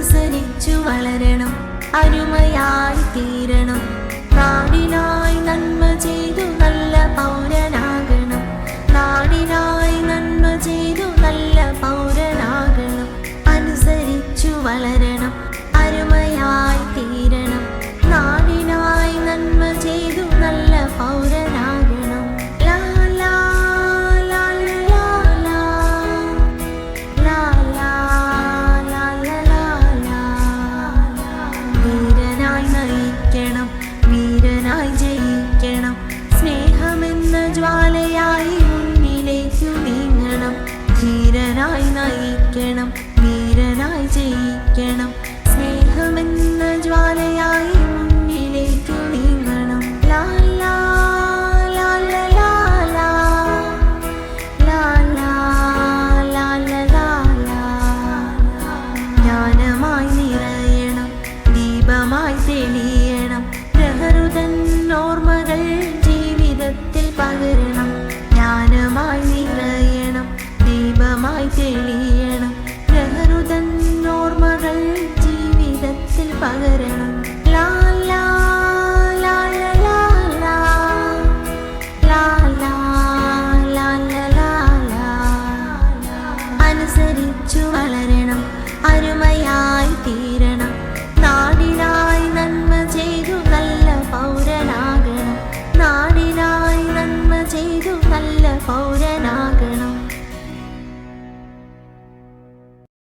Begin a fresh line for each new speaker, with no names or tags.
അനുസരിച്ചു വളരണം, അരുമയായി തീരണം. നാടിനായി നന്മ ചെയ്തു നല്ല പൗരനാകണം, നാടിനായി നന്മ ചെയ്തു നല്ല പൗരനാകണം. അനുസരിച്ചു വളരണം, അരുമയായി തീരണം. നാടിനായി നന്മ ചെയ്തു നല്ല പൗരനാകണം. ലാ ലാ ലാ ലാ ലാ ലാ ലാ ലാ ലാ ലാ. ധീരനായി നയിക്കണം, വീരനായി ജയിക്കണം. സ്നേഹമെന്ന ജ്വാലയായി മുന്നിലേക്കു നീങ്ങണം. ധീരനായി നയിക്കണം, വീരനായി ജയിക്കണം. സ്നേഹമെന്ന ജ്വാലയായി മുന്നിലേക്കു നീങ്ങണം. ലാ ലാ ലാ ലാ ലാ ലാ ലാ ലാ ലാ ലാ ലാ. ജ്ഞാനം